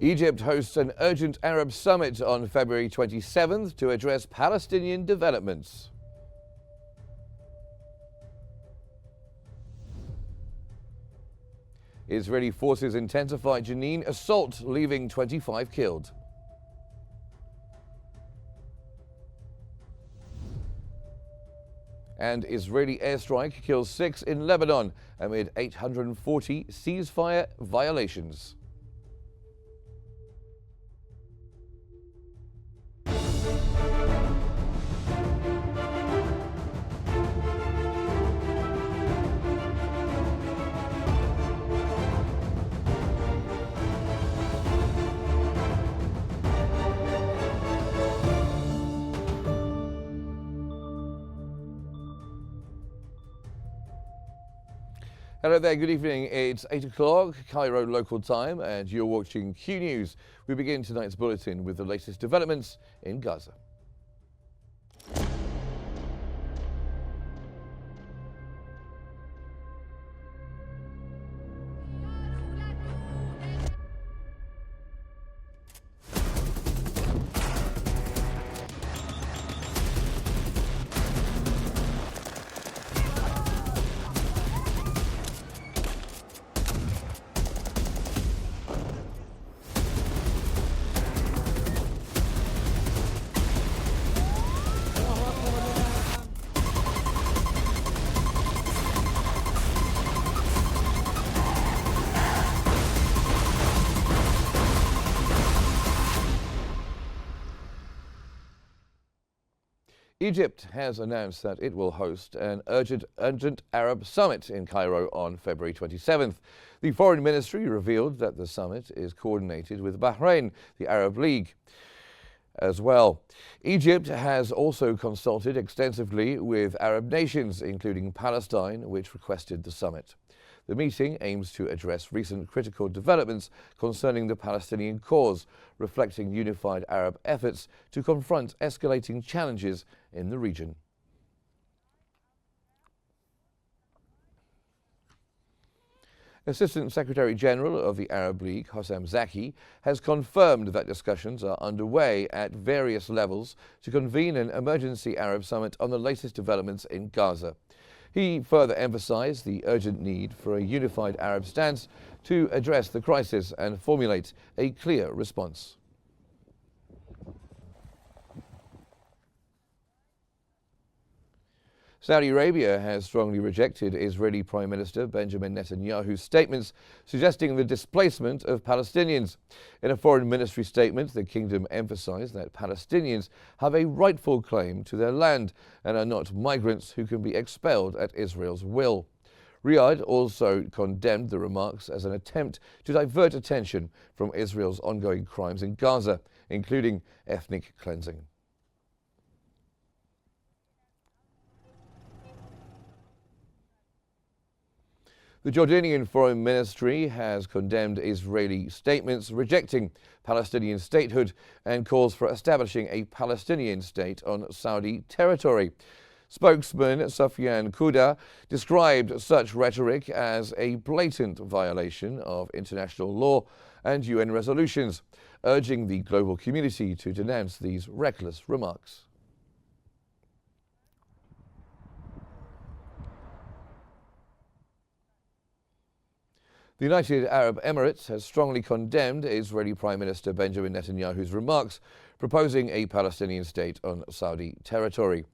Egypt hosts an urgent Arab summit on February 27th to address Palestinian developments. Israeli forces intensify Jenin assault, leaving 25 killed. And Israeli airstrike kills 6 in Lebanon amid 840 ceasefire violations. Hello there, good evening. It's 8 o'clock, Cairo local time, and you're watching Q News. We begin tonight's bulletin with the latest developments in Gaza. Egypt has announced that it will host an urgent Arab summit in Cairo on February 27th. The Foreign Ministry revealed that the summit is coordinated with Bahrain, the Arab League, as well. Egypt has also consulted extensively with Arab nations, including Palestine, which requested the summit. The meeting aims to address recent critical developments concerning the Palestinian cause, reflecting unified Arab efforts to confront escalating challenges in the region. Assistant Secretary General of the Arab League, Hossam Zaki, has confirmed that discussions are underway at various levels to convene an emergency Arab summit on the latest developments in Gaza. He further emphasized the urgent need for a unified Arab stance to address the crisis and formulate a clear response. Saudi Arabia has strongly rejected Israeli Prime Minister Benjamin Netanyahu's statements suggesting the displacement of Palestinians. In a foreign ministry statement, the kingdom emphasized that Palestinians have a rightful claim to their land and are not migrants who can be expelled at Israel's will. Riyadh also condemned the remarks as an attempt to divert attention from Israel's ongoing crimes in Gaza, including ethnic cleansing. The Jordanian Foreign Ministry has condemned Israeli statements rejecting Palestinian statehood and calls for establishing a Palestinian state on Saudi territory. Spokesman Safyan Kuda described such rhetoric as a blatant violation of international law and UN resolutions, urging the global community to denounce these reckless remarks. The United Arab Emirates has strongly condemned Israeli Prime Minister Benjamin Netanyahu's remarks proposing a Palestinian state on Saudi territory.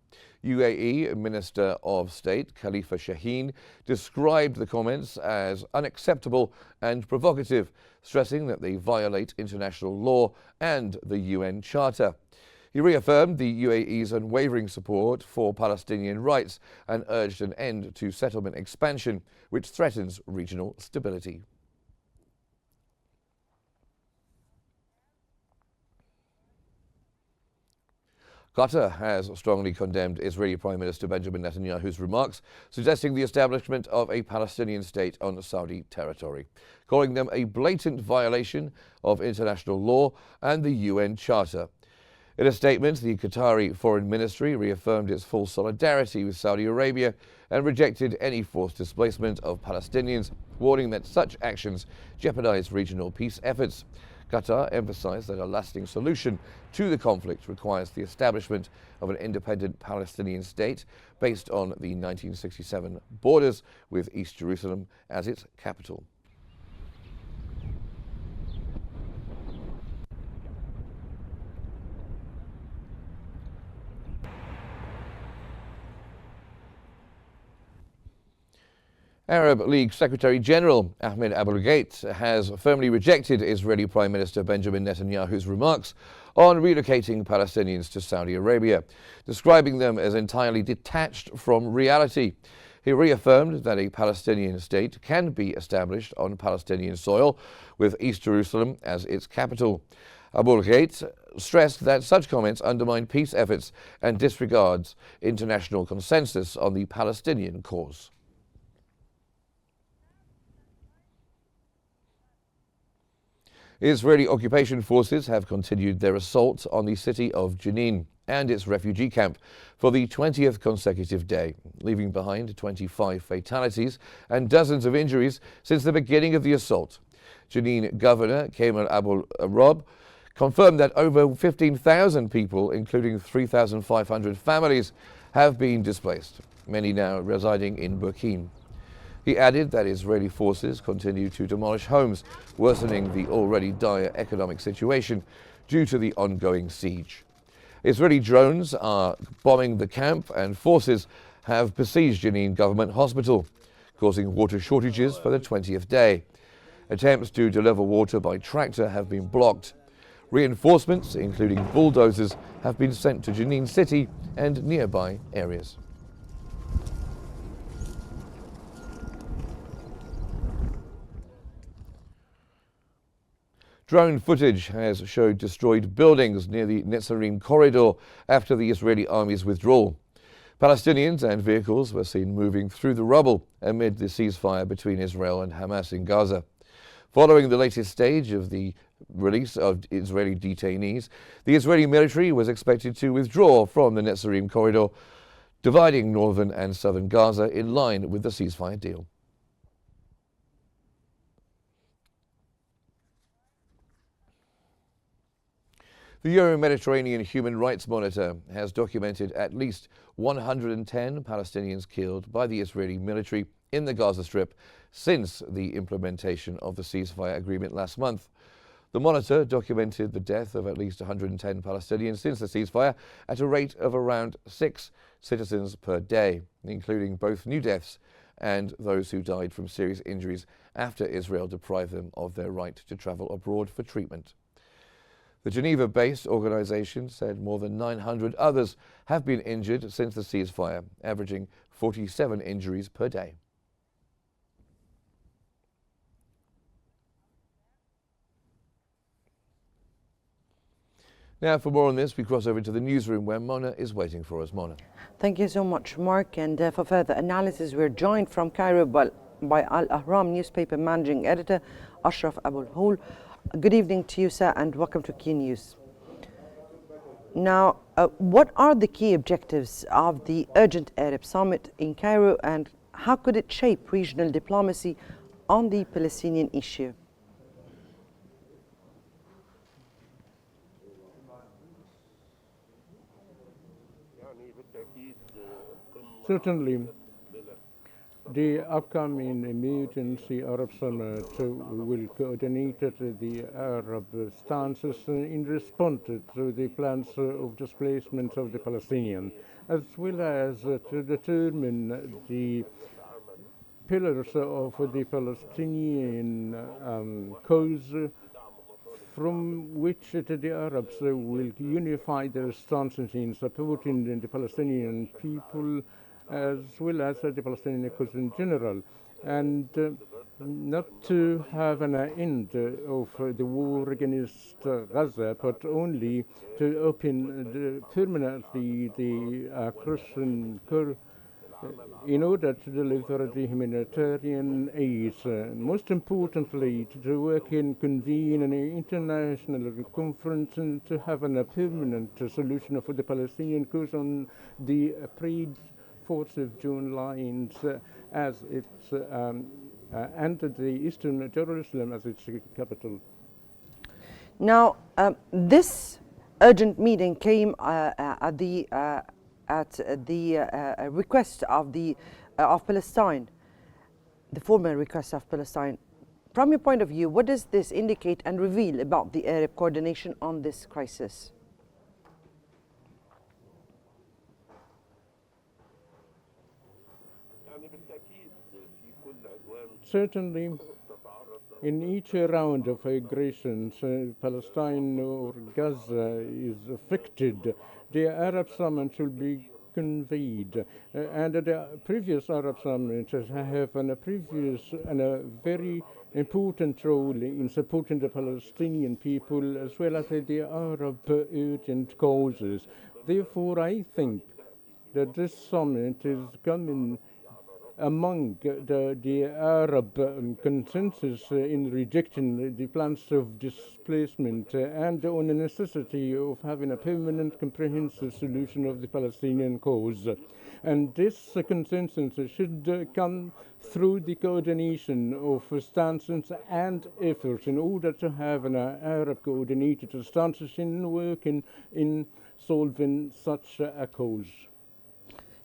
UAE Minister of State Khalifa Shaheen described the comments as unacceptable and provocative, stressing that they violate international law and the UN Charter. He reaffirmed the UAE's unwavering support for Palestinian rights and urged an end to settlement expansion, which threatens regional stability. Qatar has strongly condemned Israeli Prime Minister Benjamin Netanyahu's remarks, suggesting the establishment of a Palestinian state on Saudi territory, calling them a blatant violation of international law and the UN Charter. In a statement, the Qatari Foreign Ministry reaffirmed its full solidarity with Saudi Arabia and rejected any forced displacement of Palestinians, warning that such actions jeopardize regional peace efforts. Qatar emphasized that a lasting solution to the conflict requires the establishment of an independent Palestinian state based on the 1967 borders with East Jerusalem as its capital. Arab League Secretary-General Ahmed Abul-Gheit has firmly rejected Israeli Prime Minister Benjamin Netanyahu's remarks on relocating Palestinians to Saudi Arabia, describing them as entirely detached from reality. He reaffirmed that a Palestinian state can be established on Palestinian soil, with East Jerusalem as its capital. Abul-Gheit stressed that such comments undermine peace efforts and disregards international consensus on the Palestinian cause. Israeli occupation forces have continued their assault on the city of Jenin and its refugee camp for the 20th consecutive day, leaving behind 25 fatalities and dozens of injuries since the beginning of the assault. Jenin Governor Kamal Abul Rob confirmed that over 15,000 people, including 3,500 families, have been displaced, many now residing in Burkina. He added that Israeli forces continue to demolish homes, worsening the already dire economic situation due to the ongoing siege. Israeli drones are bombing the camp, and forces have besieged Jenin Government Hospital, causing water shortages for the 20th day. Attempts to deliver water by tractor have been blocked. Reinforcements, including bulldozers, have been sent to Jenin City and nearby areas. Drone footage has showed destroyed buildings near the Netzarim corridor after the Israeli army's withdrawal. Palestinians and vehicles were seen moving through the rubble amid the ceasefire between Israel and Hamas in Gaza. Following the latest stage of the release of Israeli detainees, the Israeli military was expected to withdraw from the Netzarim corridor, dividing northern and southern Gaza in line with the ceasefire deal. The Euro-Mediterranean Human Rights Monitor has documented at least 110 Palestinians killed by the Israeli military in the Gaza Strip since the implementation of the ceasefire agreement last month. The Monitor documented the death of at least 110 Palestinians since the ceasefire at a rate of around 6 citizens per day, including both new deaths and those who died from serious injuries after Israel deprived them of their right to travel abroad for treatment. The Geneva-based organization said more than 900 others have been injured since the ceasefire, averaging 47 injuries per day. Now, for more on this, we cross over to the newsroom where Mona is waiting for us. Mona. Thank you so much, Mark. And for further analysis, we're joined from Cairo by Al Ahram newspaper managing editor Ashraf Abul Houl. Good evening to you, sir, and welcome to Qnews. Now, what are the key objectives of the urgent Arab summit in Cairo, and how could it shape regional diplomacy on the Palestinian issue? Certainly, the upcoming emergency Arab summit will coordinate the Arab stances in response to the plans of displacement of the Palestinians, as well as to determine the pillars of the Palestinian cause from which the Arabs will unify their stances in supporting the Palestinian people as well as the Palestinian cause in general, and not to have an end of the war against Gaza, but only to open permanently the crossing in order to deliver the humanitarian aid. Most importantly, to work and convene an international conference and to have a permanent solution for the Palestinian cause on the pre-4th of June lines as it's entered the eastern Jerusalem as its capital. Now, this urgent meeting came at the request of Palestine, the formal request of Palestine. From your point of view, what does this indicate and reveal about the Arab coordination on this crisis? Certainly, in each round of aggressions, Palestine or Gaza is affected. The Arab summit will be convened, and the previous Arab summits have a previous and a very important role in supporting the Palestinian people as well as the Arab urgent causes. Therefore, I think that this summit is coming among the Arab consensus in rejecting the plans of displacement and on the necessity of having a permanent, comprehensive solution of the Palestinian cause. And this consensus should come through the coordination of stances and efforts in order to have an Arab coordinated stances in working in solving such a cause.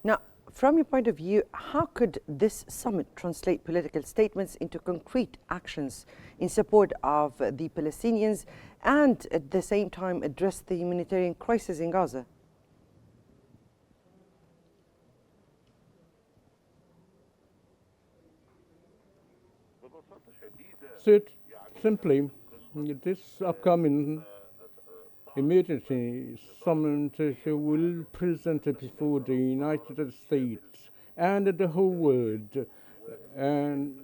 Now, from your point of view, how could this summit translate political statements into concrete actions in support of the Palestinians and at the same time address the humanitarian crisis in Gaza? Simply, this upcoming emergency summit will present before the United States and the whole world and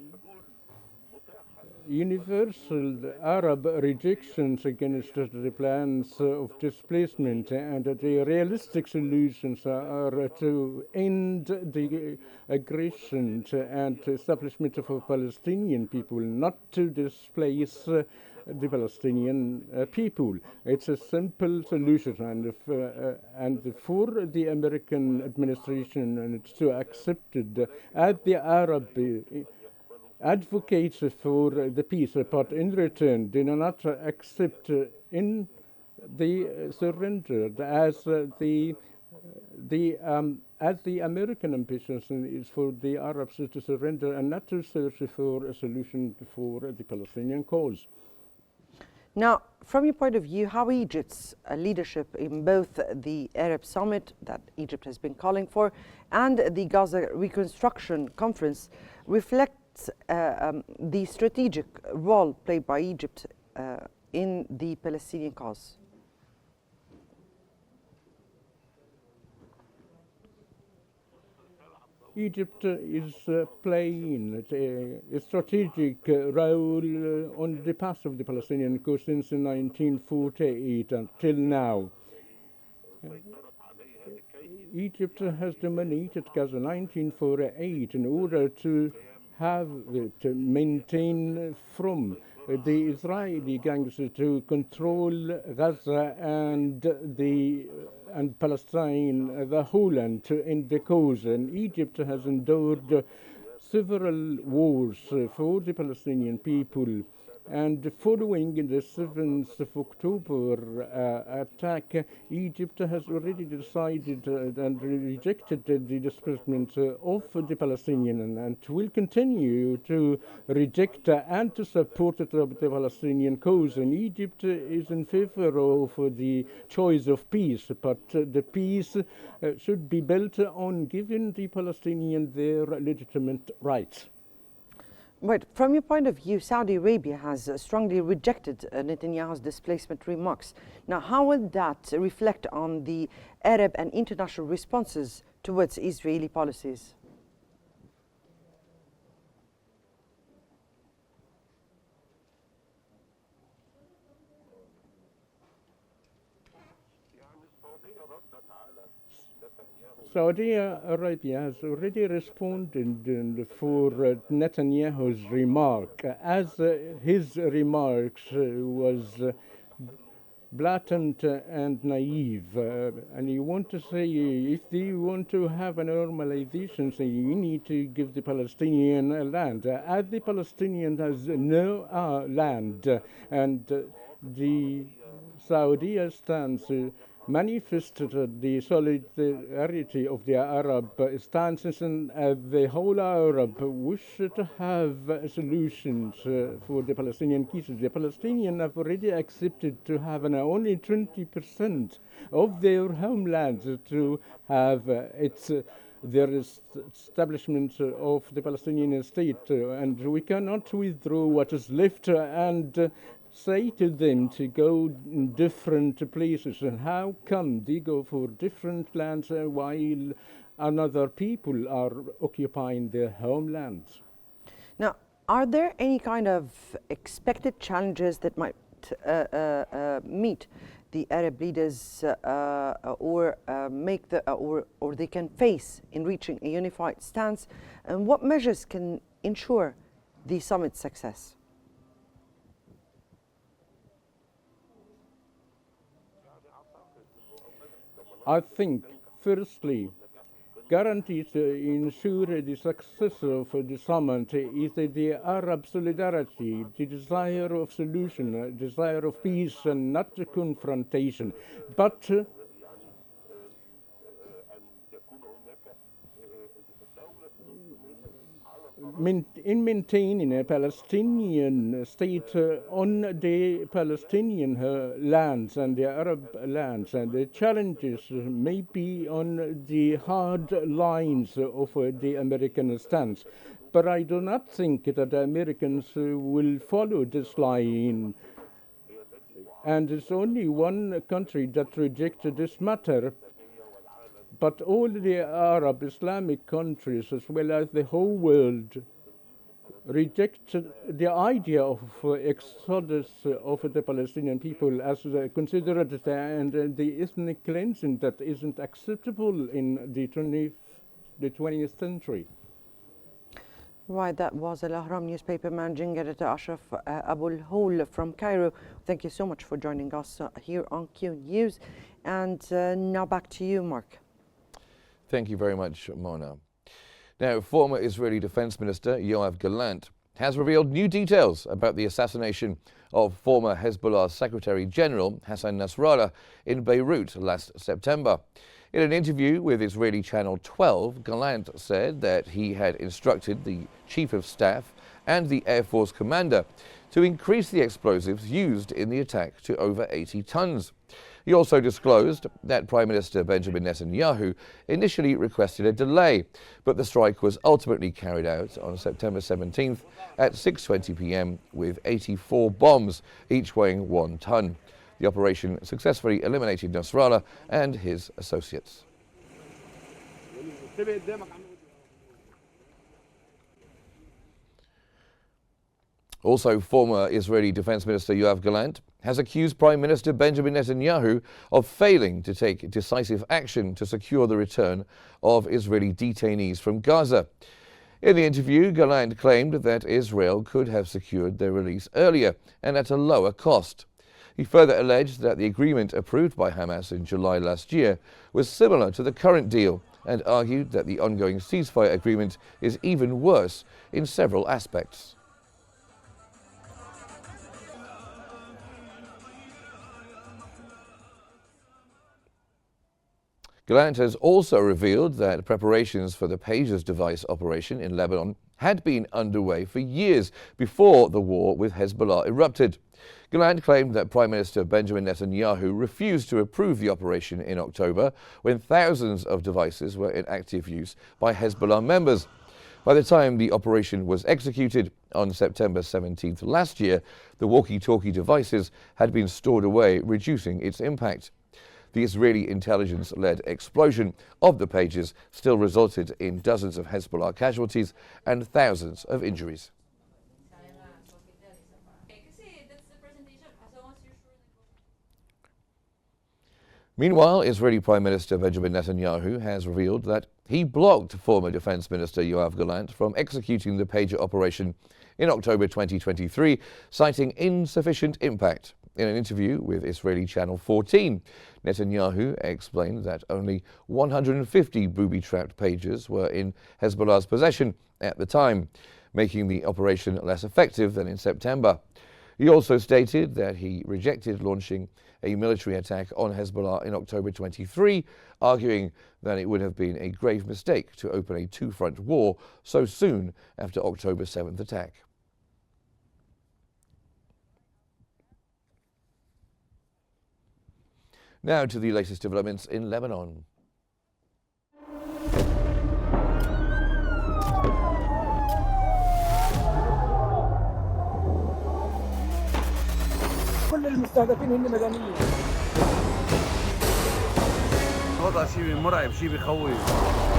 universal Arab rejections against the plans of displacement, and the realistic solutions are to end the aggression and establishment of a Palestinian people, not to displace the Palestinian people. It's a simple solution, and for the American administration and it's to accept it as the Arab advocates for the peace, but in return do not accept in the surrender as the American ambition is for the Arabs to surrender and not to search for a solution for the Palestinian cause. Now, from your point of view, how Egypt's leadership in both the Arab Summit that Egypt has been calling for and the Gaza Reconstruction Conference reflects the strategic role played by Egypt in the Palestinian cause? Egypt is playing a strategic role on the path of the Palestinian cause since 1948 until now. Egypt has dominated Gaza 1948 in order to have it maintain from the Israeli gangs to control Gaza and Palestine, the whole, and to end the cause. And Egypt has endured several wars for the Palestinian people. And following the 7th of October attack, Egypt has already decided and rejected the displacement of the Palestinians and will continue to reject and to support the Palestinian cause. And Egypt is in favor of the choice of peace, but the peace should be built on giving the Palestinians their legitimate rights. Right. From your point of view, Saudi Arabia has strongly rejected Netanyahu's displacement remarks. Now, how will that reflect on the Arab and international responses towards Israeli policies? Saudi Arabia has already responded for Netanyahu's remark, as his remarks was blatant and naive. And you want to say, if you want to have a normalization, so you need to give the Palestinian land. As the Palestinian has no land, and the Saudi stance manifested the solidarity of the Arab stances, and the whole Arab wish to have solutions for the Palestinian cases. The Palestinians have already accepted to have only 20% of their homelands to have their establishment of the Palestinian state, and we cannot withdraw what is left and say to them to go in different places. And how come they go for different lands while another people are occupying their homelands? Now, are there any kind of expected challenges that might meet the Arab leaders or they can face in reaching a unified stance? And what measures can ensure the summit's success? I think, firstly, guarantees to ensure the success of the summit is the Arab solidarity, the desire of solution, desire of peace and not confrontation. But in maintaining a Palestinian state on the Palestinian lands and the Arab lands, and the challenges may be on the hard lines of the American stance. But I do not think that the Americans will follow this line. And it's only one country that rejected this matter. But all the Arab Islamic countries, as well as the whole world, reject the idea of exodus of the Palestinian people as considered and the ethnic cleansing that isn't acceptable in the 20th century. Right, that was Al Ahram newspaper managing editor Ashraf Abul Houl from Cairo. Thank you so much for joining us here on Qnews. And now back to you, Mark. Thank you very much, Mona. Now, former Israeli Defense Minister Yoav Gallant has revealed new details about the assassination of former Hezbollah Secretary General Hassan Nasrallah in Beirut last September. In an interview with Israeli Channel 12, Gallant said that he had instructed the Chief of Staff and the Air Force Commander to increase the explosives used in the attack to over 80 tons. He also disclosed that Prime Minister Benjamin Netanyahu initially requested a delay, but the strike was ultimately carried out on September 17th at 6:20 p.m. with 84 bombs, each weighing 1 ton. The operation successfully eliminated Nasrallah and his associates. Also, former Israeli Defense Minister Yoav Gallant has accused Prime Minister Benjamin Netanyahu of failing to take decisive action to secure the return of Israeli detainees from Gaza. In the interview, Gallant claimed that Israel could have secured their release earlier and at a lower cost. He further alleged that the agreement approved by Hamas in July last year was similar to the current deal and argued that the ongoing ceasefire agreement is even worse in several aspects. Gallant has also revealed that preparations for the Pages device operation in Lebanon had been underway for years before the war with Hezbollah erupted. Gallant claimed that Prime Minister Benjamin Netanyahu refused to approve the operation in October when thousands of devices were in active use by Hezbollah members. By the time the operation was executed on September 17th last year, the walkie-talkie devices had been stored away, reducing its impact. The Israeli intelligence-led explosion of the Pages still resulted in dozens of Hezbollah casualties and thousands of injuries. Meanwhile, Israeli Prime Minister Benjamin Netanyahu has revealed that he blocked former Defense Minister Yoav Gallant from executing the Pager operation in October 2023, citing insufficient impact. In an interview with Israeli Channel 14, Netanyahu explained that only 150 booby-trapped Pagers were in Hezbollah's possession at the time, making the operation less effective than in September. He also stated that he rejected launching a military attack on Hezbollah in October 23, arguing that it would have been a grave mistake to open a two-front war so soon after October 7th attack. Now to the latest developments in Lebanon. كل المستهدفين هن مدنيين. الوضع شيء مرعب، شيء بخوف.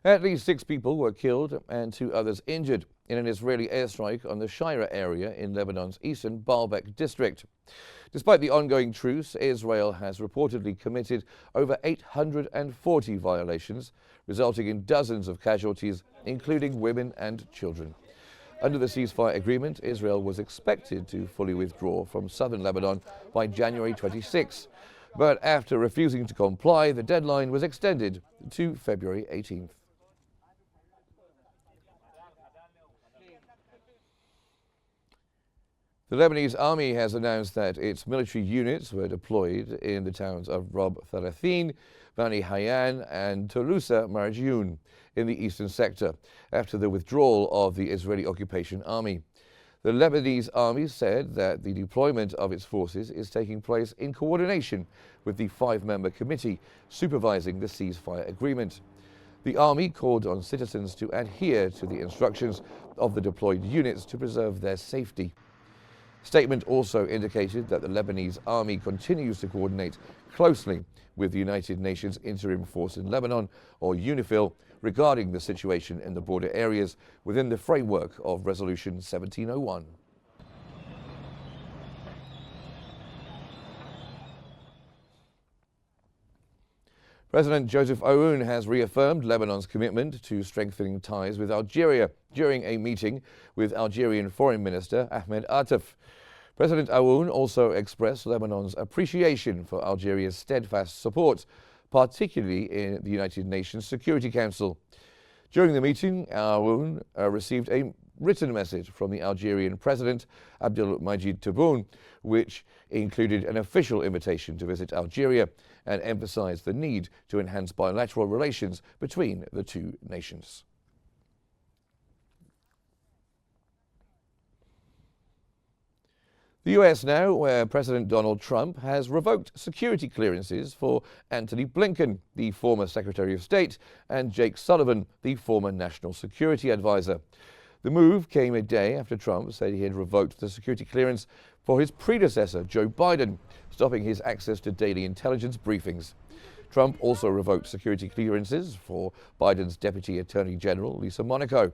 At least 6 people were killed and 2 others injured in an Israeli airstrike on the Shira area in Lebanon's eastern Baalbek district. Despite the ongoing truce, Israel has reportedly committed over 840 violations, resulting in dozens of casualties, including women and children. Under the ceasefire agreement, Israel was expected to fully withdraw from southern Lebanon by January 26, but after refusing to comply, the deadline was extended to February 18th. The Lebanese army has announced that its military units were deployed in the towns of Rob Thalathin, Bani Hayyan and Tolusa Marjioun in the eastern sector after the withdrawal of the Israeli occupation army. The Lebanese army said that the deployment of its forces is taking place in coordination with the 5-member committee supervising the ceasefire agreement. The army called on citizens to adhere to the instructions of the deployed units to preserve their safety. Statement also indicated that the Lebanese army continues to coordinate closely with the United Nations Interim Force in Lebanon, or UNIFIL, regarding the situation in the border areas within the framework of Resolution 1701. President Joseph Aoun has reaffirmed Lebanon's commitment to strengthening ties with Algeria during a meeting with Algerian Foreign Minister Ahmed Attaf. President Aoun also expressed Lebanon's appreciation for Algeria's steadfast support, particularly in the United Nations Security Council. During the meeting, Aoun received a written message from the Algerian President Abdelmajid Tebboune, which included an official invitation to visit Algeria and emphasized the need to enhance bilateral relations between the two nations. The US now, where President Donald Trump has revoked security clearances for Antony Blinken, the former Secretary of State, and Jake Sullivan, the former National Security Advisor. The move came a day after Trump said he had revoked the security clearance for his predecessor, Joe Biden, stopping his access to daily intelligence briefings. Trump also revoked security clearances for Biden's Deputy Attorney General, Lisa Monaco,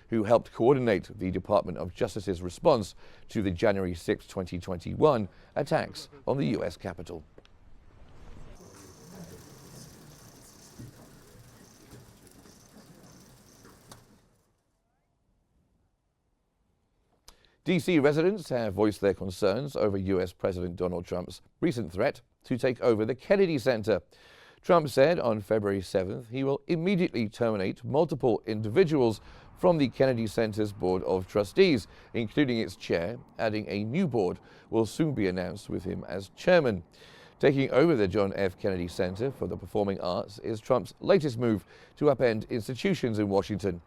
who helped coordinate the Department of Justice's response to the January 6, 2021 attacks on the US Capitol. DC residents have voiced their concerns over US President Donald Trump's recent threat to take over the Kennedy Center. Trump said on February 7th he will immediately terminate multiple individuals from the Kennedy Center's Board of Trustees, including its chair, adding a new board will soon be announced with him as chairman. Taking over the John F. Kennedy Center for the Performing Arts is Trump's latest move to upend institutions in Washington.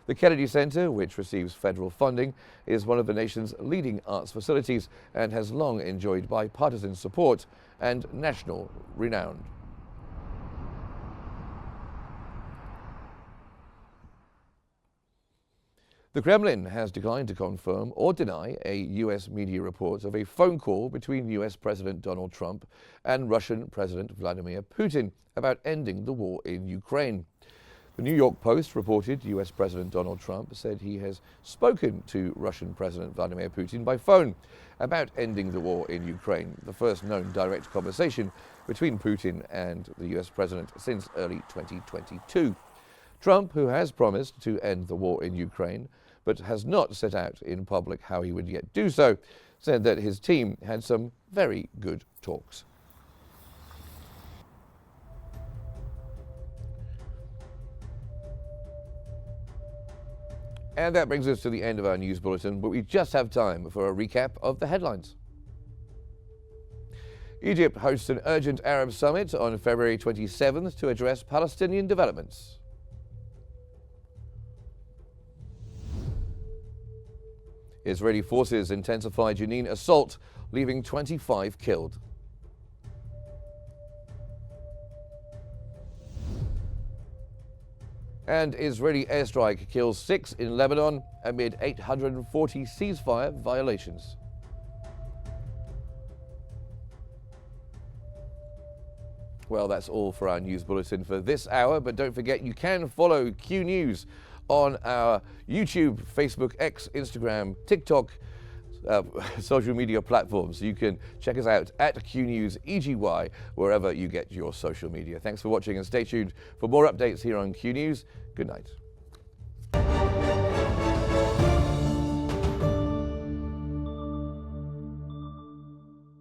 The Kennedy Center, which receives federal funding, is one of the nation's leading arts facilities and has long enjoyed bipartisan support and national renown. The Kremlin has declined to confirm or deny a U.S. media report of a phone call between U.S. President Donald Trump and Russian President Vladimir Putin about ending the war in Ukraine. The New York Post reported U.S. President Donald Trump said he has spoken to Russian President Vladimir Putin by phone about ending the war in Ukraine, the first known direct conversation between Putin and the U.S. president since early 2022. Trump, who has promised to end the war in Ukraine, but has not set out in public how he would yet do so, said that his team had some very good talks. And that brings us to the end of our news bulletin, but we just have time for a recap of the headlines. Egypt hosts an urgent Arab summit on February 27th to address Palestinian developments. Israeli forces intensify Jenin assault, leaving 25 killed. And Israeli airstrike kills 6 in Lebanon amid 840 ceasefire violations. Well, that's all for our news bulletin for this hour, but don't forget you can follow Q News on our YouTube, Facebook, X, Instagram, TikTok, social media platforms. You can check us out at Qnews EGY wherever you get your social media. Thanks for watching and stay tuned for more updates here on Q News. Good night.